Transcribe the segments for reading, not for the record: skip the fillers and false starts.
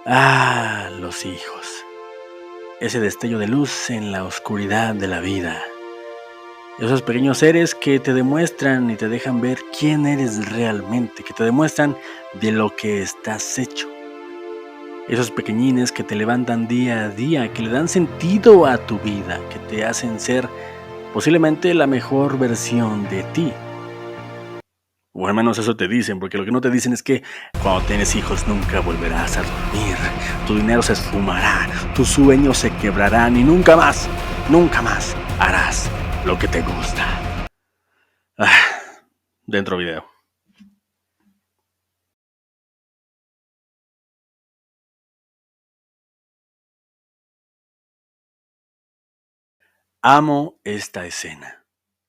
Los hijos. Ese destello de luz en la oscuridad de la vida. Esos pequeños seres que te demuestran y te dejan ver quién eres realmente, que te demuestran de lo que estás hecho. Esos pequeñines que te levantan día a día, que le dan sentido a tu vida, que te hacen ser posiblemente la mejor versión de ti. O al menos eso te dicen, porque lo que no te dicen es que cuando tienes hijos nunca volverás a dormir, tu dinero se esfumará, tus sueños se quebrarán y nunca más harás lo que te gusta. Dentro video. Amo esta escena.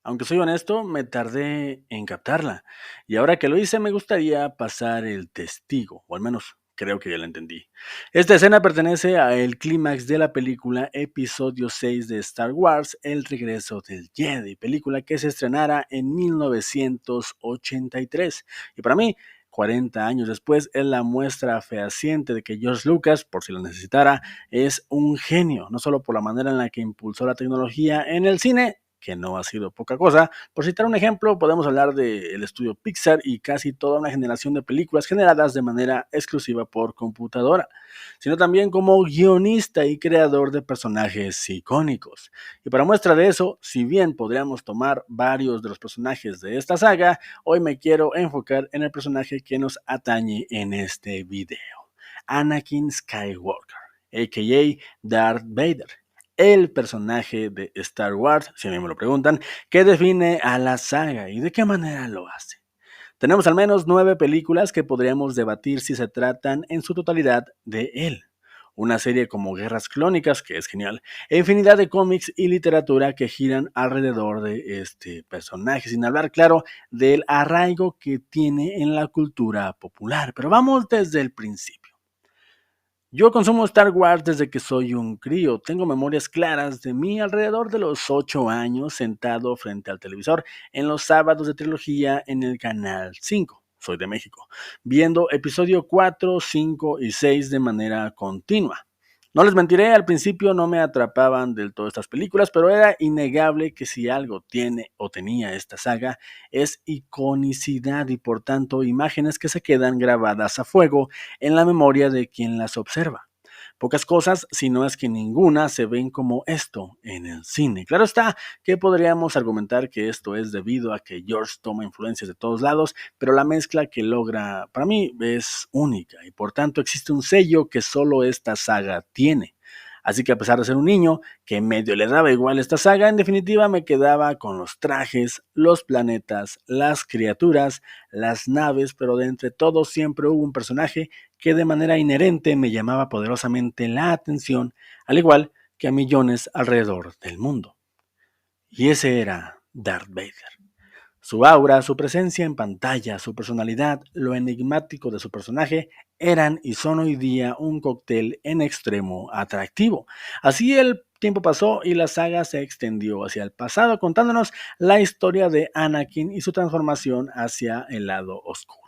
Aunque soy honesto, me tardé en captarla. Y ahora que lo hice, me gustaría pasar el testigo, o al menos creo que ya la entendí. Esta escena pertenece al clímax de la película Episodio 6 de Star Wars, El regreso del Jedi, película que se estrenara en 1983. Y para mí, 40 años después, es la muestra fehaciente de que George Lucas, por si lo necesitara, es un genio, no solo por la manera en la que impulsó la tecnología en el cine, que no ha sido poca cosa. Por citar un ejemplo, podemos hablar del estudio Pixar y casi toda una generación de películas generadas de manera exclusiva por computadora, sino también como guionista y creador de personajes icónicos. Y para muestra de eso, si bien podríamos tomar varios de los personajes de esta saga, hoy me quiero enfocar en el personaje que nos atañe en este video: Anakin Skywalker, a.k.a. Darth Vader, el personaje de Star Wars, si a mí me lo preguntan, que define a la saga y de qué manera lo hace. Tenemos al menos 9 películas que podríamos debatir si se tratan en su totalidad de él. Una serie como Guerras Clónicas, que es genial, e infinidad de cómics y literatura que giran alrededor de este personaje, sin hablar, claro, del arraigo que tiene en la cultura popular. Pero vamos desde el principio. Yo consumo Star Wars desde que soy un crío. Tengo memorias claras de mí alrededor de los 8 años sentado frente al televisor en los sábados de trilogía en el canal 5. Soy de México, viendo episodio 4, 5 y 6 de manera continua. No les mentiré, al principio no me atrapaban del todo estas películas, pero era innegable que si algo tiene o tenía esta saga es iconicidad y por tanto imágenes que se quedan grabadas a fuego en la memoria de quien las observa. Pocas cosas, si no es que ninguna, se ven como esto en el cine. Claro está que podríamos argumentar que esto es debido a que George toma influencias de todos lados, pero la mezcla que logra para mí es única y por tanto existe un sello que solo esta saga tiene. Así que a pesar de ser un niño que medio le daba igual esta saga, en definitiva me quedaba con los trajes, los planetas, las criaturas, las naves, pero de entre todos siempre hubo un personaje que de manera inherente me llamaba poderosamente la atención, al igual que a millones alrededor del mundo. Y ese era Darth Vader. Su aura, su presencia en pantalla, su personalidad, lo enigmático de su personaje eran y son hoy día un cóctel en extremo atractivo. Así el tiempo pasó y la saga se extendió hacia el pasado, contándonos la historia de Anakin y su transformación hacia el lado oscuro.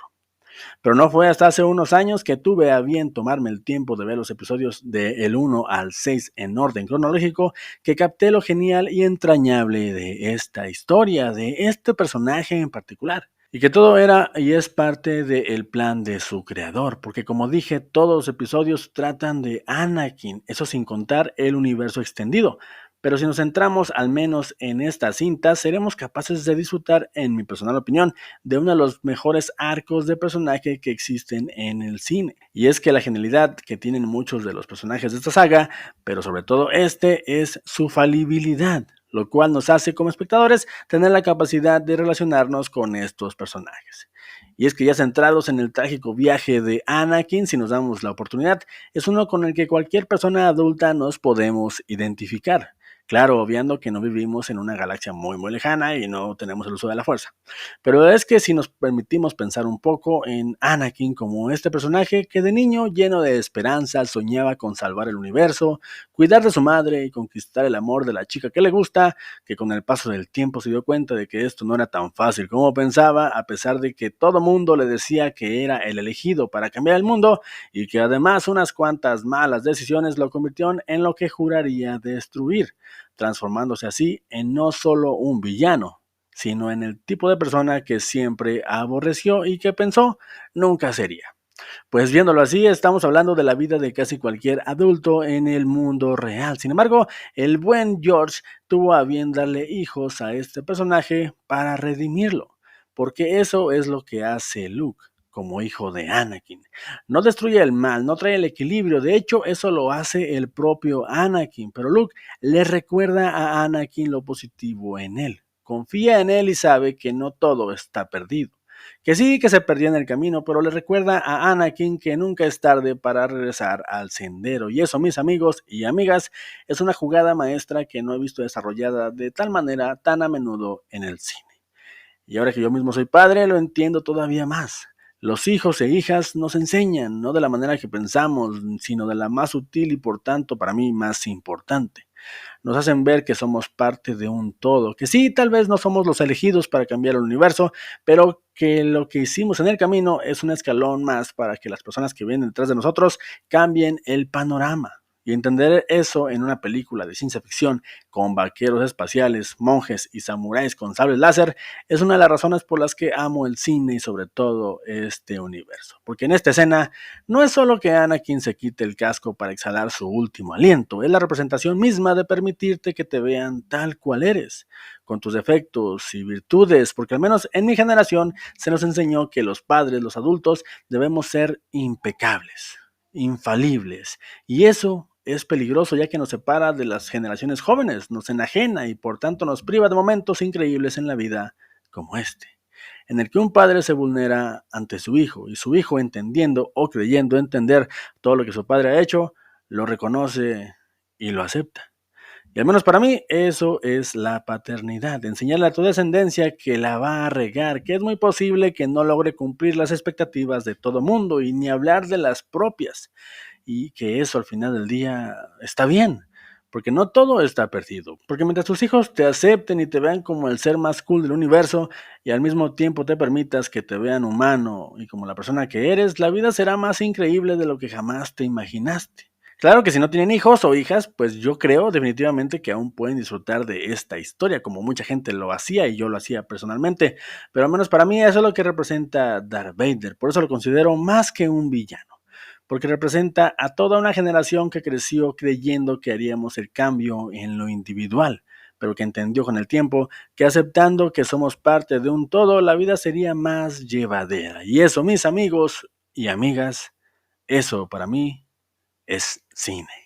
Pero no fue hasta hace unos años que tuve a bien tomarme el tiempo de ver los episodios del 1 al 6 en orden cronológico, que capté lo genial y entrañable de esta historia, de este personaje en particular. Y que todo era y es parte del plan de su creador, porque como dije, todos los episodios tratan de Anakin, eso sin contar el universo extendido. Pero si nos centramos al menos en esta cinta, seremos capaces de disfrutar, en mi personal opinión, de uno de los mejores arcos de personaje que existen en el cine. Y es que la genialidad que tienen muchos de los personajes de esta saga, pero sobre todo este, es su falibilidad, lo cual nos hace como espectadores tener la capacidad de relacionarnos con estos personajes. Y es que ya centrados en el trágico viaje de Anakin, si nos damos la oportunidad, es uno con el que cualquier persona adulta nos podemos identificar. Claro, obviando que no vivimos en una galaxia muy lejana y no tenemos el uso de la fuerza. Pero es que si nos permitimos pensar un poco en Anakin como este personaje que de niño lleno de esperanza soñaba con salvar el universo, cuidar de su madre y conquistar el amor de la chica que le gusta, que con el paso del tiempo se dio cuenta de que esto no era tan fácil como pensaba, a pesar de que todo mundo le decía que era el elegido para cambiar el mundo y que además unas cuantas malas decisiones lo convirtieron en lo que juraría destruir, transformándose así en no solo un villano, sino en el tipo de persona que siempre aborreció y que pensó nunca sería. Pues viéndolo así, estamos hablando de la vida de casi cualquier adulto en el mundo real. Sin embargo, el buen George tuvo a bien darle hijos a este personaje para redimirlo, porque eso es lo que hace Luke como hijo de Anakin. No destruye el mal, no trae el equilibrio, de hecho eso lo hace el propio Anakin, pero Luke le recuerda a Anakin lo positivo en él. Confía en él y sabe que no todo está perdido. Que sí, que se perdió en el camino, pero le recuerda a Anakin que nunca es tarde para regresar al sendero. Y eso, mis amigos y amigas, es una jugada maestra que no he visto desarrollada de tal manera tan a menudo en el cine. Y ahora que yo mismo soy padre, lo entiendo todavía más. Los hijos e hijas nos enseñan, no de la manera que pensamos, sino de la más sutil y por tanto para mí más importante. Nos hacen ver que somos parte de un todo, que sí, tal vez no somos los elegidos para cambiar el universo, pero que lo que hicimos en el camino es un escalón más para que las personas que vienen detrás de nosotros cambien el panorama. Y entender eso en una película de ciencia ficción con vaqueros espaciales, monjes y samuráis con sables láser es una de las razones por las que amo el cine y sobre todo este universo. Porque en esta escena no es solo que Anakin se quite el casco para exhalar su último aliento, es la representación misma de permitirte que te vean tal cual eres, con tus defectos y virtudes, porque al menos en mi generación se nos enseñó que los padres, los adultos, debemos ser impecables, infalibles, y eso es peligroso ya que nos separa de las generaciones jóvenes, nos enajena y por tanto nos priva de momentos increíbles en la vida como este, en el que un padre se vulnera ante su hijo y su hijo, entendiendo o creyendo entender todo lo que su padre ha hecho, lo reconoce y lo acepta. Y al menos para mí eso es la paternidad, enseñarle a tu descendencia que la va a regar, que es muy posible que no logre cumplir las expectativas de todo mundo y ni hablar de las propias, y que eso al final del día está bien, porque no todo está perdido, porque mientras tus hijos te acepten y te vean como el ser más cool del universo y al mismo tiempo te permitas que te vean humano y como la persona que eres, la vida será más increíble de lo que jamás te imaginaste. Claro que si no tienen hijos o hijas, pues yo creo definitivamente que aún pueden disfrutar de esta historia, como mucha gente lo hacía y yo lo hacía personalmente, pero al menos para mí eso es lo que representa Darth Vader, por eso lo considero más que un villano, porque representa a toda una generación que creció creyendo que haríamos el cambio en lo individual, pero que entendió con el tiempo que aceptando que somos parte de un todo, la vida sería más llevadera. Y eso, mis amigos y amigas, eso para mí es cine.